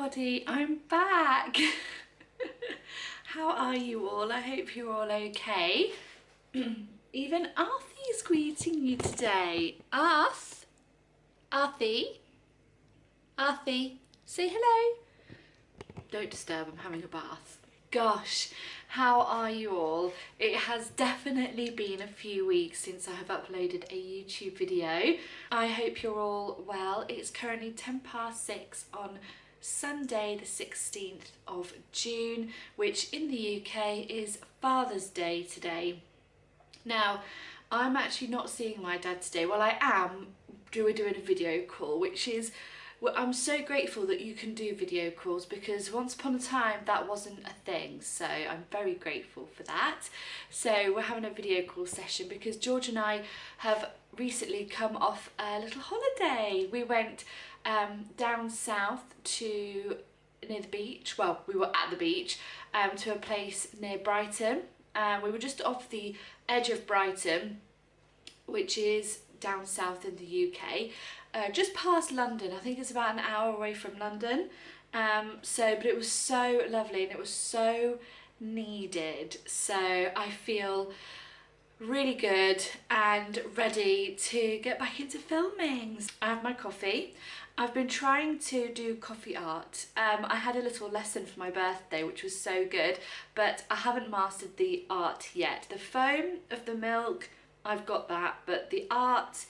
everybody, I'm back. How are you all? I hope you're all okay. Even Arthie's greeting you today. Arthie, say hello. Don't disturb, I'm having a bath. Gosh, how are you all? It has definitely been a few weeks since I have uploaded a YouTube video. I hope you're all well. It's currently 6:10 on Sunday the 16th of June, which in the UK is Father's Day today. Now, I'm actually not seeing my dad today. Well, I am. We're doing a video call, which is, well, I'm so grateful that you can do video calls because once upon a time that wasn't a thing, so I'm very grateful for that. So we're having a video call session because George and I have recently come off a little holiday. We went down south to near the beach. Well, we were at the beach to a place near Brighton. We were just off the edge of Brighton, which is down south in the UK, just past London. I think it's about an hour away from London. But it was so lovely and it was so needed. So I feel really good and ready to get back into filming. I have my coffee. I've been trying to do coffee art. I had a little lesson for my birthday, which was so good, but I haven't mastered the art yet. The foam of the milk, I've got that, but the art,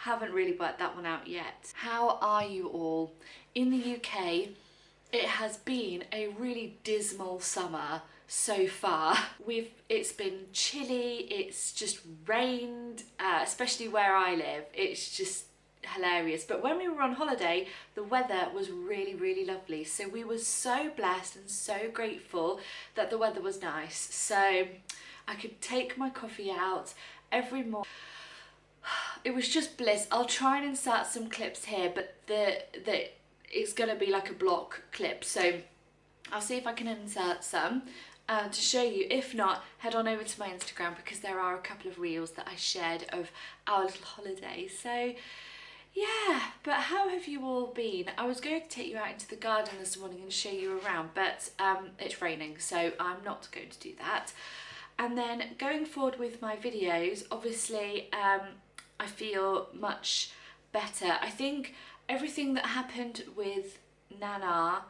haven't really worked that one out yet. How are you all? In the UK, it has been a really dismal summer so far. It's been chilly, it's just rained, especially where I live. It's just hilarious. But when we were on holiday, the weather was really, really lovely. So we were so blessed and so grateful that the weather was nice. So I could take my coffee out every morning. It was just bliss. I'll try and insert some clips here, but it's going to be like a block clip. So I'll see if I can insert some to show you. If not, head on over to my Instagram because there are a couple of reels that I shared of our little holiday. So yeah, but how have you all been? I was going to take you out into the garden this morning and show you around, but it's raining, so I'm not going to do that. And then going forward with my videos, obviously I feel much better. I think everything that happened with Nana,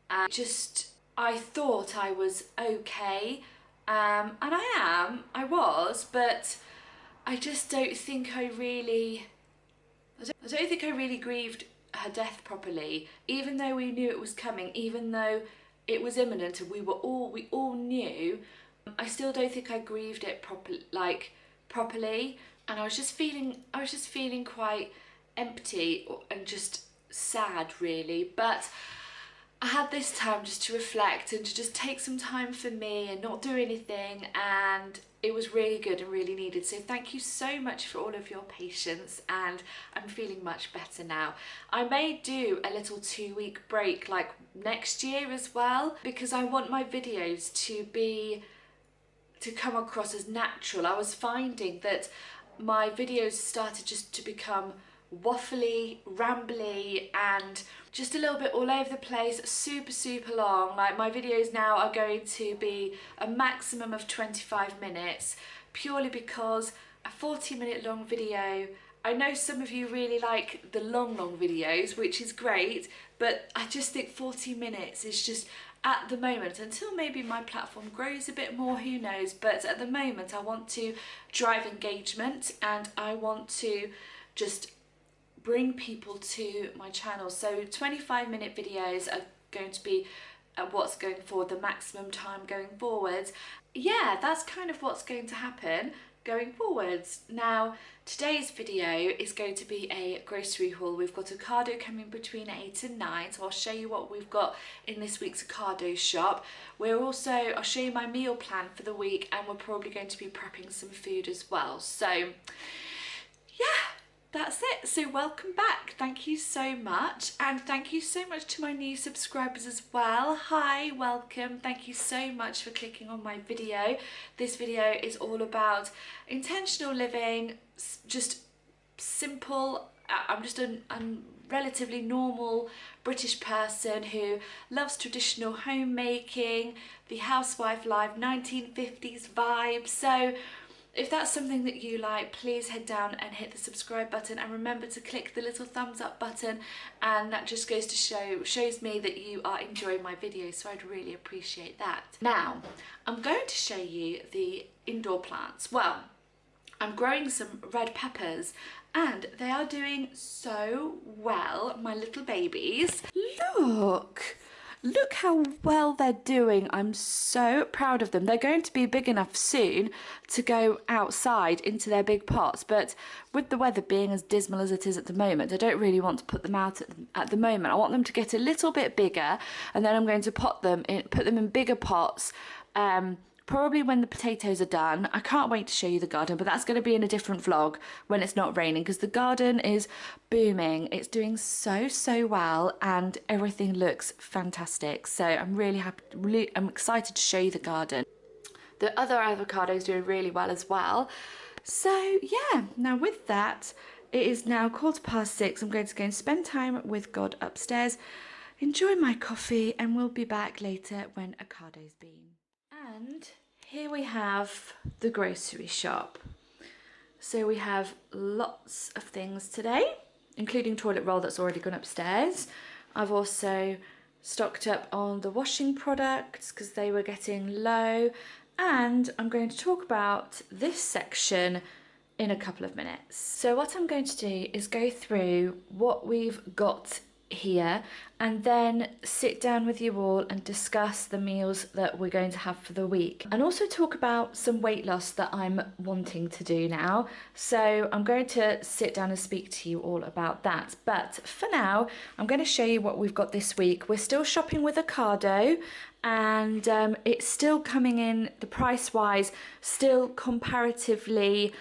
I thought I was okay, and I was, but I just don't think I don't think I really grieved her death properly, even though we knew it was coming, even though it was imminent and we all knew. I still don't think I grieved it properly, and I was just feeling quite empty and just sad really. But I had this time just to reflect and to just take some time for me and not do anything, and it was really good and really needed. So thank you so much for all of your patience, and I'm feeling much better now. I may do a little 2-week break like next year as well, because I want my videos to come across as natural. I was finding that my videos started just to become waffly, rambly, and just a little bit all over the place, super long. Like my videos now are going to be a maximum of 25 minutes, purely because a 40-minute long video, I know some of you really like the long videos, which is great, but I just think 40 minutes is just, at the moment, until maybe my platform grows a bit more, who knows, but at the moment I want to drive engagement and I want to just bring people to my channel. So 25-minute videos are going to be what's going forward, the maximum time going forwards. Yeah, that's kind of what's going to happen going forwards. Now, today's video is going to be a grocery haul. We've got Ocado coming between 8 and 9, so I'll show you what we've got in this week's Ocado shop. I'll show you my meal plan for the week, and we're probably going to be prepping some food as well. So yeah, that's it. So welcome back, thank you so much, and thank you so much to my new subscribers as well. Hi, welcome, thank you so much for clicking on my video. This video is all about intentional living, just simple I'm just a relatively normal British person who loves traditional homemaking, the housewife life, 1950s vibe. So if that's something that you like, please head down and hit the subscribe button, and remember to click the little thumbs up button, and that just goes to shows me that you are enjoying my videos, so I'd really appreciate that. Now, I'm going to show you the indoor plants. Well, I'm growing some red peppers and they are doing so well, my little babies. Look how well they're doing. I'm so proud of them. They're going to be big enough soon to go outside into their big pots, but with the weather being as dismal as it is at the moment, I don't really want to put them out at the moment. I want them to get a little bit bigger, and then I'm going to put them in bigger pots, probably when the potatoes are done. I can't wait to show you the garden, but that's going to be in a different vlog when it's not raining, because the garden is booming. It's doing so well, and everything looks fantastic. So I'm really happy, I'm excited to show you the garden. The other avocado is doing really well as well. So yeah, now with that, it is now 6:15. I'm going to go and spend time with God upstairs, enjoy my coffee, and we'll be back later when Ocado's been. And here we have the grocery shop. So we have lots of things today, including toilet roll that's already gone upstairs. I've also stocked up on the washing products because they were getting low. And I'm going to talk about this section in a couple of minutes. So what I'm going to do is go through what we've got here, and then sit down with you all and discuss the meals that we're going to have for the week, and also talk about some weight loss that I'm wanting to do now. So I'm going to sit down and speak to you all about that, but for now I'm going to show you what we've got this week. We're still shopping with Ocado, and it's still coming in, the price wise, still comparatively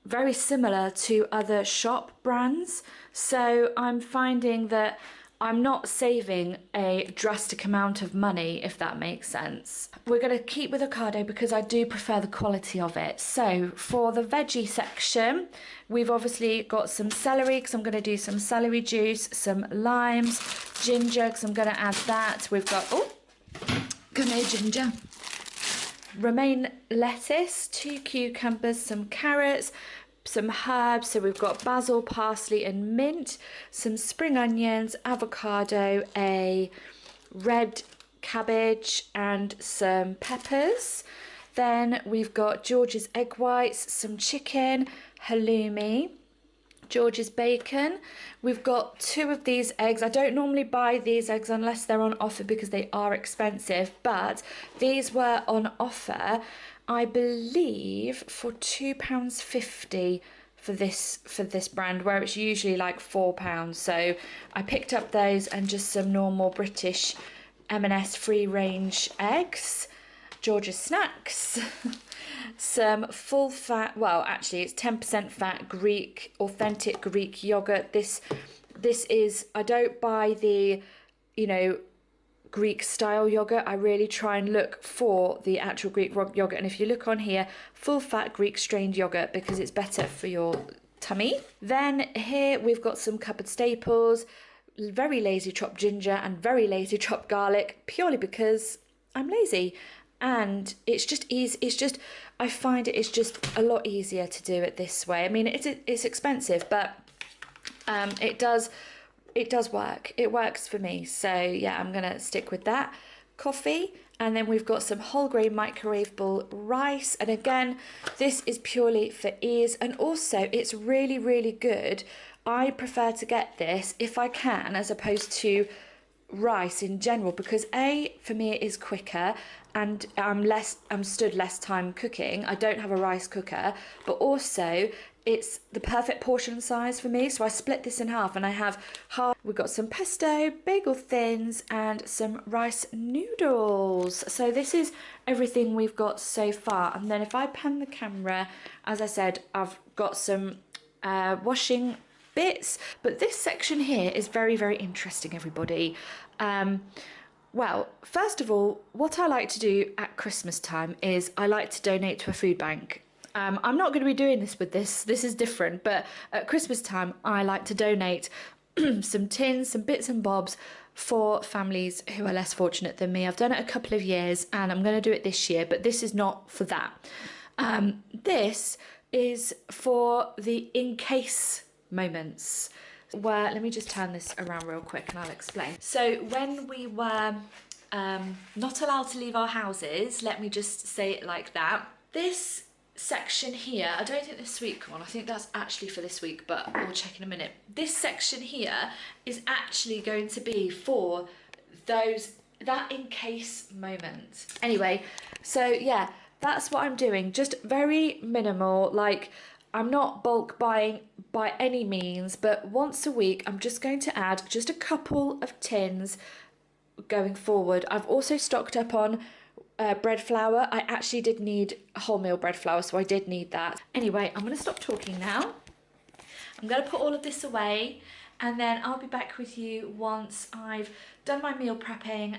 very similar to other shop brands. So I'm finding that I'm not saving a drastic amount of money, if that makes sense. We're going to keep with Ocado because I do prefer the quality of it. So for the veggie section, we've obviously got some celery, because I'm going to do some celery juice, some limes, ginger, because I'm going to add that. We've got, come here, ginger. Romaine lettuce, 2 cucumbers, some carrots, some herbs. So we've got basil, parsley and mint, some spring onions, avocado, a red cabbage and some peppers. Then we've got George's egg whites, some chicken, halloumi, George's bacon. We've got 2 of these eggs. I don't normally buy these eggs unless they're on offer because they are expensive, but these were on offer, I believe, for £2.50 for this brand, where it's usually like £4. So I picked up those, and just some normal British M&S free range eggs, George's snacks, some full fat, well actually it's 10% fat Greek, authentic Greek yogurt. This is, I don't buy the, you know, Greek style yogurt. I really try and look for the actual Greek yogurt, and if you look on here, full fat Greek strained yogurt, because it's better for your tummy. Then here we've got some cupboard staples, very lazy chopped ginger and very lazy chopped garlic, purely because I'm lazy. And it's just easy. It's just, I find it's just a lot easier to do it this way. I mean, it's expensive, but it does work. It works for me. So yeah, I'm gonna stick with that. Coffee, and then we've got some whole grain microwavable rice. And again, this is purely for ease, and also it's really good. I prefer to get this if I can, as opposed to rice in general, because for me it is quicker, and I'm stood less time cooking. I don't have a rice cooker, but also it's the perfect portion size for me. So I split this in half, and I have half. We've got some pesto, bagel thins, and some rice noodles. So this is everything we've got so far. And then if I pan the camera, as I said, I've got some washing bits, but this section here is very interesting, everybody. Well, first of all, what I like to do at Christmas time is I like to donate to a food bank. I'm not going to be doing this with this is different, but at Christmas time I like to donate some tins, some bits and bobs for families who are less fortunate than me. I've done it a couple of years and I'm going to do it this year, but this is not for that. This is for the in case moments where, let me just turn this around real quick and I'll explain. So when we were not allowed to leave our houses, let me just say it like that, this section here, I don't think this week one, I think that's actually for this week, but we'll check in a minute. This section here is actually going to be for that in case moment. Anyway, so yeah, that's what I'm doing, just very minimal. Like, I'm not bulk buying by any means, but once a week I'm just going to add just a couple of tins going forward. I've also stocked up on bread flour. I actually did need wholemeal bread flour, so I did need that. Anyway, I'm going to stop talking now. I'm going to put all of this away and then I'll be back with you once I've done my meal prepping,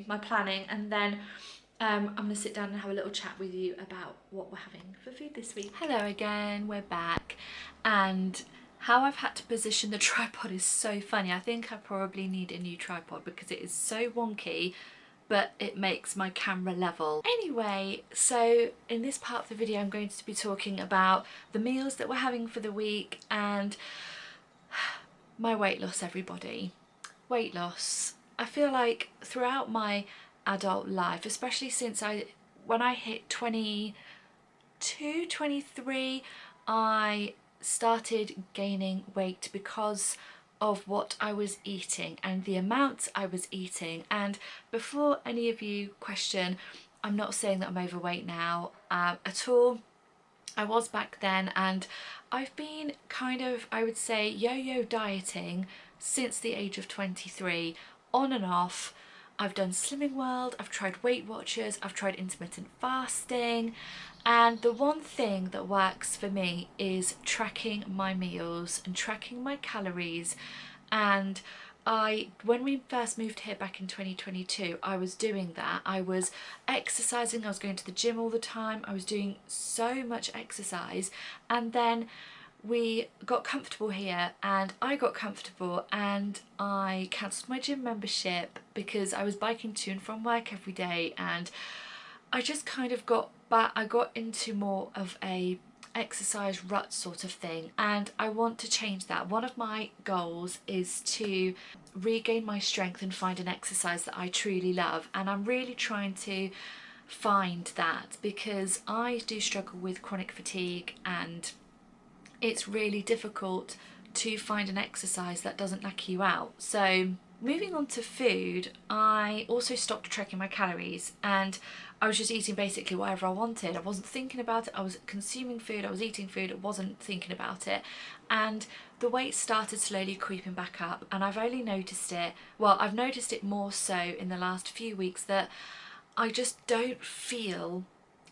my planning, and then I'm going to sit down and have a little chat with you about what we're having for food this week. Hello again, we're back, and how I've had to position the tripod is so funny. I think I probably need a new tripod because it is so wonky, but it makes my camera level. Anyway, so in this part of the video I'm going to be talking about the meals that we're having for the week and my weight loss, everybody. Weight loss. I feel like throughout my adult life, especially since when I hit 22, 23, I started gaining weight because of what I was eating and the amount I was eating. And before any of you question, I'm not saying that I'm overweight now at all. I was back then, and I've been kind of, I would say, yo-yo dieting since the age of 23, on and off. I've done Slimming World, I've tried Weight Watchers, I've tried intermittent fasting, and the one thing that works for me is tracking my meals and tracking my calories. And when we first moved here back in 2022, I was doing that. I was exercising, I was going to the gym all the time, I was doing so much exercise, and then we got comfortable here and I got comfortable and I cancelled my gym membership because I was biking to and from work every day, and I just kind of got back, I got into more of a exercise rut sort of thing, and I want to change that. One of my goals is to regain my strength and find an exercise that I truly love, and I'm really trying to find that because I do struggle with chronic fatigue and it's really difficult to find an exercise that doesn't knock you out. So moving on to food, I also stopped tracking my calories and I was just eating basically whatever I wanted. I wasn't thinking about it, I was consuming food, I was eating food, I wasn't thinking about it. And the weight started slowly creeping back up, and I've only noticed it, well, I've noticed it more so in the last few weeks, that I just don't feel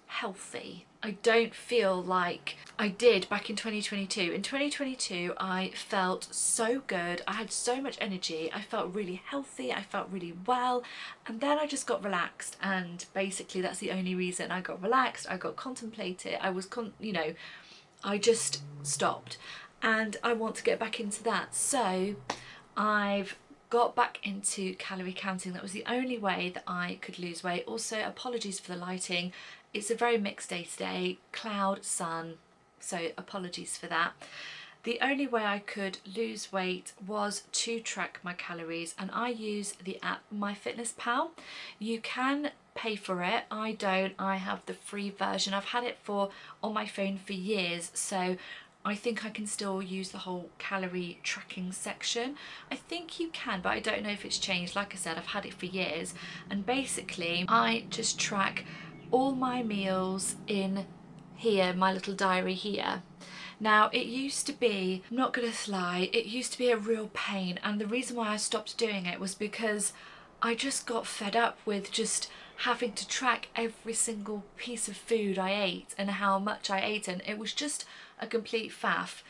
healthy. I don't feel like I did back in 2022. In 2022, I felt so good. I had so much energy. I felt really healthy. I felt really well. And then I just got relaxed. And basically that's the only reason I got relaxed. I got contemplated. I just stopped. And I want to get back into that. So I've got back into calorie counting. That was the only way that I could lose weight. Also, apologies for the lighting. It's a very mixed day today, cloud, sun, so apologies for that. The only way I could lose weight was to track my calories, and I use the app MyFitnessPal. You can pay for it, I don't. I have the free version. I've had it on my phone for years, so I think I can still use the whole calorie tracking section. I think you can, but I don't know if it's changed. Like I said, I've had it for years, and basically I just track all my meals in here, my little diary here. Now, it used to be, I'm not gonna lie, it used to be a real pain, and the reason why I stopped doing it was because I just got fed up with just having to track every single piece of food I ate and how much I ate, and it was just a complete faff.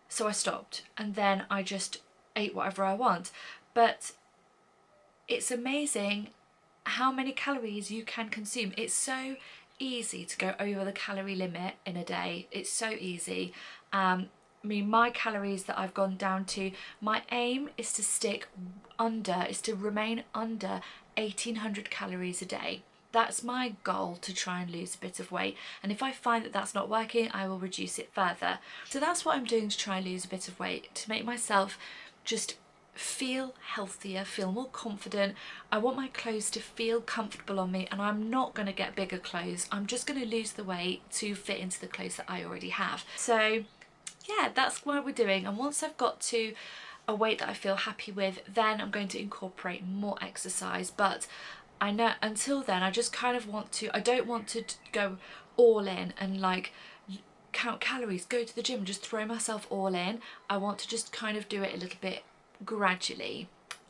So I stopped, and then I just ate whatever I want. But it's amazing how many calories you can consume. It's so easy to go over the calorie limit in a day. It's so easy. I mean, my calories that I've gone down to, my aim is to remain under 1800 calories a day. That's my goal, to try and lose a bit of weight. And if I find that that's not working, I will reduce it further. So that's what I'm doing to try and lose a bit of weight, to make myself just feel healthier, feel more confident. I want my clothes to feel comfortable on me, and I'm not going to get bigger clothes. I'm just going to lose the weight to fit into the clothes that I already have. So yeah, that's what we're doing. And once I've got to a weight that I feel happy with, then I'm going to incorporate more exercise. But I know until then, I just kind of want to, I don't want to go all in and like count calories, go to the gym, just throw myself all in. I want to just kind of do it a little bit gradually.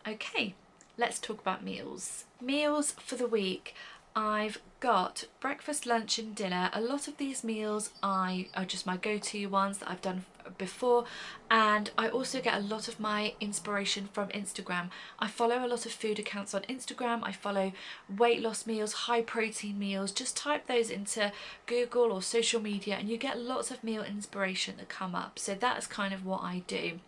Okay, let's talk about meals. Meals for the week. I've got breakfast, lunch and dinner. A lot of these meals are just my go-to ones that I've done before, and I also get a lot of my inspiration from Instagram. I follow a lot of food accounts on Instagram. I follow weight loss meals, high protein meals. Just type those into Google or social media and you get lots of meal inspiration that come up. So that's kind of what I do.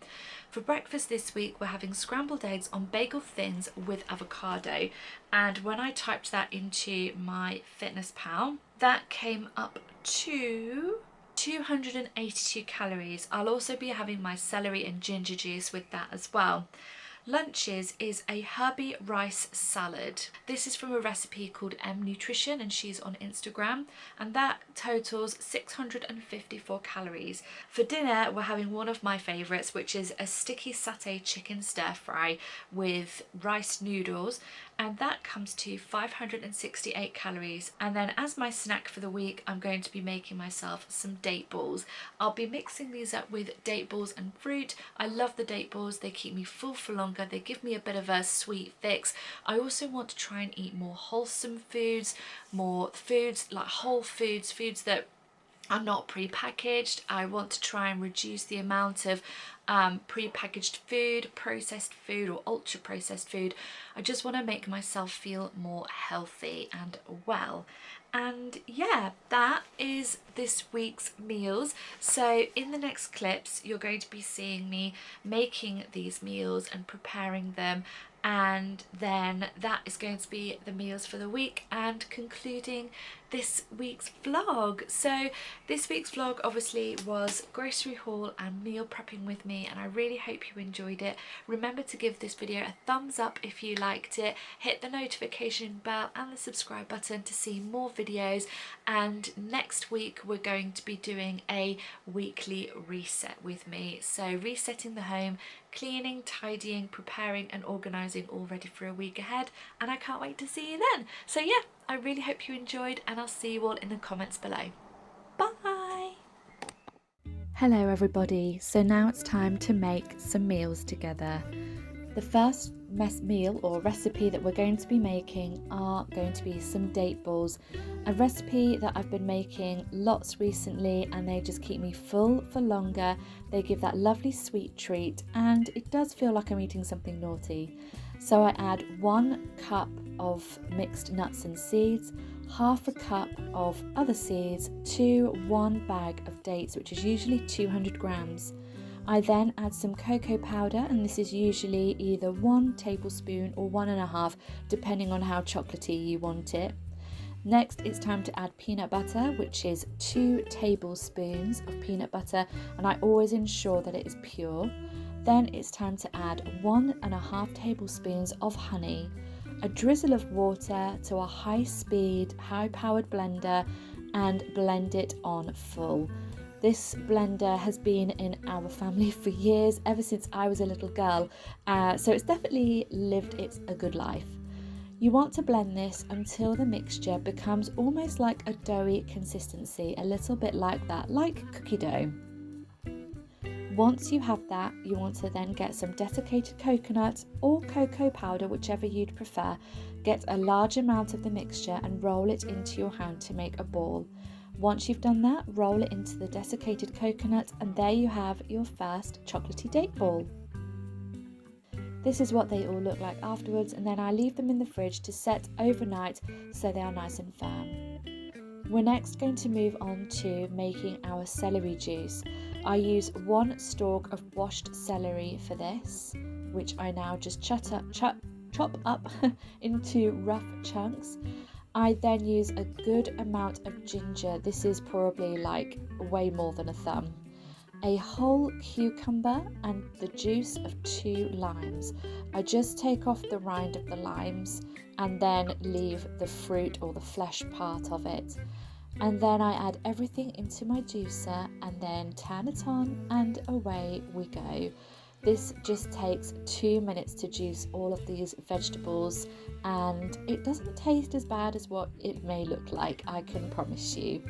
For breakfast this week, we're having scrambled eggs on bagel thins with avocado. And when I typed that into my Fitness Pal, that came up to 282 calories. I'll also be having my celery and ginger juice with that as well. Lunches is a herby rice salad. This is from a recipe called M Nutrition and she's on Instagram, and that totals 654 calories. For dinner, we're having one of my favourites, which is a sticky satay chicken stir fry with rice noodles, and that comes to 568 calories. And then as my snack for the week, I'm going to be making myself some date balls. I'll be mixing these up with date balls and fruit. I love the date balls, they keep me full for longer, they give me a bit of a sweet fix. I also want to try and eat more wholesome foods, more foods like whole foods, foods that are not pre-packaged. I want to try and reduce the amount of pre-packaged food, processed food or ultra processed food. I just want to make myself feel more healthy and well. And yeah, that is this week's meals. So in the next clips, you're going to be seeing me making these meals and preparing them, and then that is going to be the meals for the week and concluding this week's vlog. So this week's vlog obviously was grocery haul and meal prepping with me, and I really hope you enjoyed it. Remember to give this video a thumbs up if you liked it, hit the notification bell and the subscribe button to see more videos, and next week we're going to be doing a weekly reset with me. So resetting the home, cleaning, tidying, preparing and organising, all ready for a week ahead, and I can't wait to see you then. So yeah, I really hope you enjoyed, and I'll see you all in the comments below. Bye! Hello everybody, so now it's time to make some meals together. The first meal or recipe that we're going to be making are going to be some date balls, a recipe that I've been making lots recently, and they just keep me full for longer. They give that lovely sweet treat and it does feel like I'm eating something naughty. So I add 1 cup of mixed nuts and seeds, half a cup of other seeds to 1 bag of dates, which is usually 200 grams. I then add some cocoa powder, and this is usually either 1 tablespoon or 1.5, depending on how chocolatey you want it. Next, it's time to add peanut butter, which is 2 tablespoons of peanut butter, and I always ensure that it is pure. Then it's time to add 1.5 tablespoons of honey, a drizzle of water to a high-speed, high-powered blender, and blend it on full. This blender has been in our family for years, ever since I was a little girl, so it's definitely lived a good life. You want to blend this until the mixture becomes almost like a doughy consistency, a little bit like that, like cookie dough. Once you have that, you want to then get some desiccated coconut or cocoa powder, whichever you'd prefer. Get a large amount of the mixture and roll it into your hand to make a ball. Once you've done that, roll it into the desiccated coconut, and there you have your first chocolatey date ball. This is what they all look like afterwards, and then I leave them in the fridge to set overnight so they are nice and firm. We're next going to move on to making our celery juice. I use 1 stalk of washed celery for this, which I now just chop up into rough chunks. I then use a good amount of ginger. This is probably like way more than a thumb. A whole cucumber and the juice of 2 limes. I just take off the rind of the limes and then leave the fruit or the flesh part of it. And then I add everything into my juicer and then turn it on and away we go. This just takes 2 minutes to juice all of these vegetables, and it doesn't taste as bad as what it may look like, I can promise you.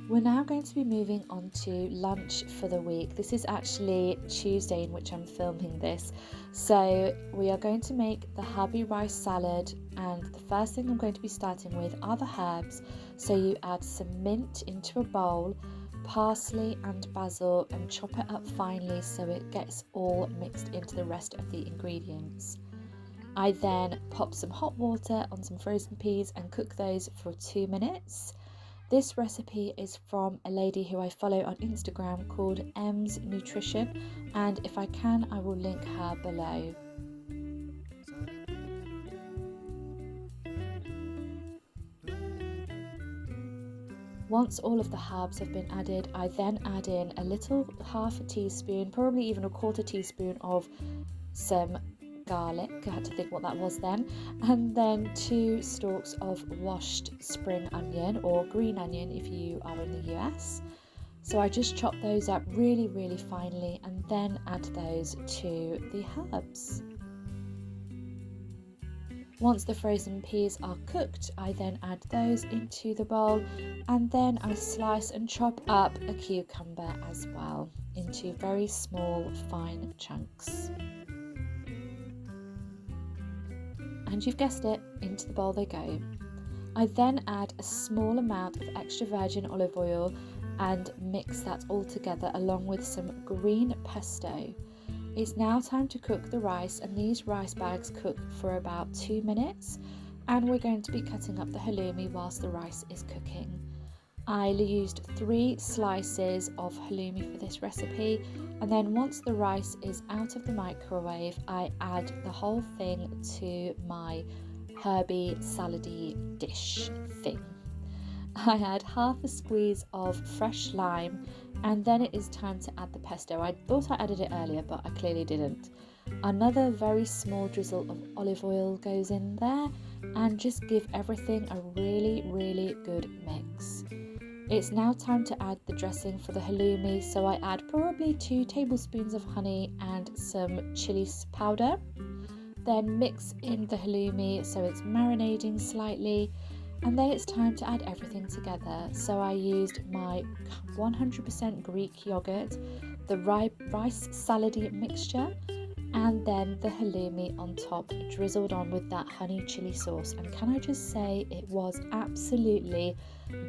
We're now going to be moving on to lunch for the week. This is actually Tuesday in which I'm filming this. So we are going to make the herby rice salad, and the first thing I'm going to be starting with are the herbs. So you add some mint into a bowl, parsley and basil, and chop it up finely so it gets all mixed into the rest of the ingredients. I then pop some hot water on some frozen peas and cook those for 2 minutes. This recipe is from a lady who I follow on Instagram called M's Nutrition, and if I can, I will link her below. Once all of the herbs have been added, I then add in a little half a teaspoon, probably even a quarter teaspoon of some garlic. I had to think what that was then. And then 2 stalks of washed spring onion or green onion if you are in the US. So I just chop those up really, really finely and then add those to the herbs. Once the frozen peas are cooked, I then add those into the bowl, and then I slice and chop up a cucumber as well into very small, fine chunks. And you've guessed it, into the bowl they go. I then add a small amount of extra virgin olive oil and mix that all together along with some green pesto. It's now time to cook the rice, and these rice bags cook for about 2 minutes, and we're going to be cutting up the halloumi whilst the rice is cooking. I used 3 slices of halloumi for this recipe, and then once the rice is out of the microwave, I add the whole thing to my herby salady dish thing. I add half a squeeze of fresh lime, and then it is time to add the pesto. I thought I added it earlier, but I clearly didn't. Another very small drizzle of olive oil goes in there, and just give everything a really, really good mix. It's now time to add the dressing for the halloumi, so I add probably 2 tablespoons of honey and some chili powder. Then mix in the halloumi so it's marinating slightly, and then it's time to add everything together. So I used my 100% Greek yogurt, the rice salady mixture, and then the halloumi on top, drizzled on with that honey chili sauce. And can I just say, it was absolutely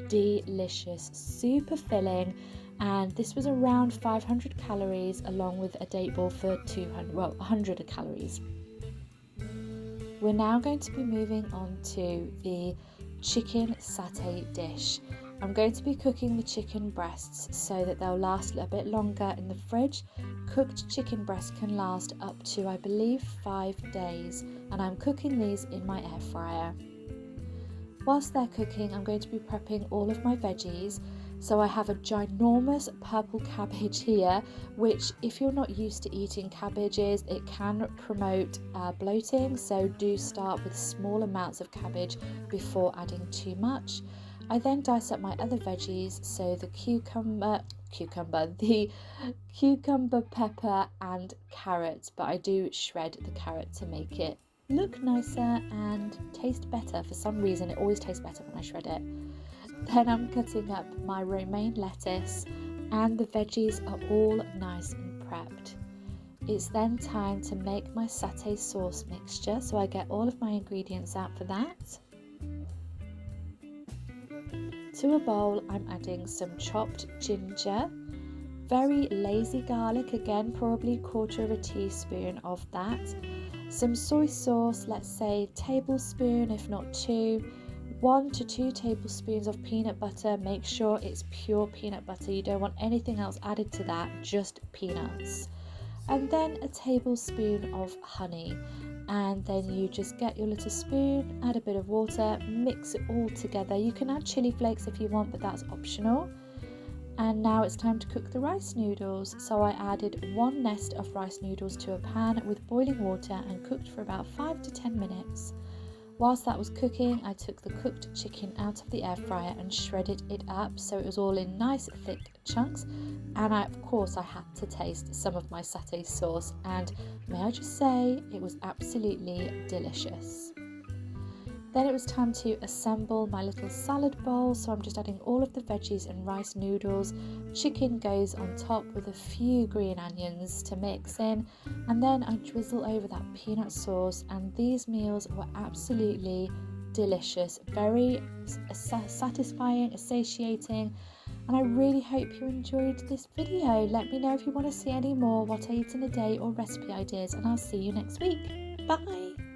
delicious, super filling, and this was around 500 calories along with a date ball for 100 calories. We're now going to be moving on to the chicken satay dish. I'm going to be cooking the chicken breasts so that they'll last a bit longer in the fridge. Cooked chicken breasts can last up to, I believe, 5 days, and I'm cooking these in my air fryer. Whilst they're cooking, I'm going to be prepping all of my veggies. So I have a ginormous purple cabbage here, which if you're not used to eating cabbages, it can promote bloating, so do start with small amounts of cabbage before adding too much. I then dice up my other veggies, so the cucumber, pepper and carrot, but I do shred the carrot to make it look nicer and taste better. For some reason, it always tastes better when I shred it. Then I'm cutting up my romaine lettuce, and the veggies are all nice and prepped. It's then time to make my satay sauce mixture, so I get all of my ingredients out for that. To a bowl, I'm adding some chopped ginger, very lazy garlic, again probably 1/4 teaspoon of that, some soy sauce, let's say a tablespoon if not two, 1 to 2 tablespoons of peanut butter. Make sure it's pure peanut butter, you don't want anything else added to that, just peanuts. And then a tablespoon of honey, and then you just get your little spoon, add a bit of water, mix it all together. You can add chili flakes if you want, but that's optional. And now it's time to cook the rice noodles. So I added 1 nest of rice noodles to a pan with boiling water and cooked for about 5 to 10 minutes. Whilst that was cooking, I took the cooked chicken out of the air fryer and shredded it up so it was all in nice thick chunks. And of course I had to taste some of my satay sauce, and may I just say, it was absolutely delicious. Then it was time to assemble my little salad bowl, so I'm just adding all of the veggies and rice noodles. Chicken goes on top with a few green onions to mix in, and then I drizzle over that peanut sauce, and these meals were absolutely delicious, very satisfying, satiating, and I really hope you enjoyed this video. Let me know if you want to see any more what I eat in a day or recipe ideas, and I'll see you next week. Bye!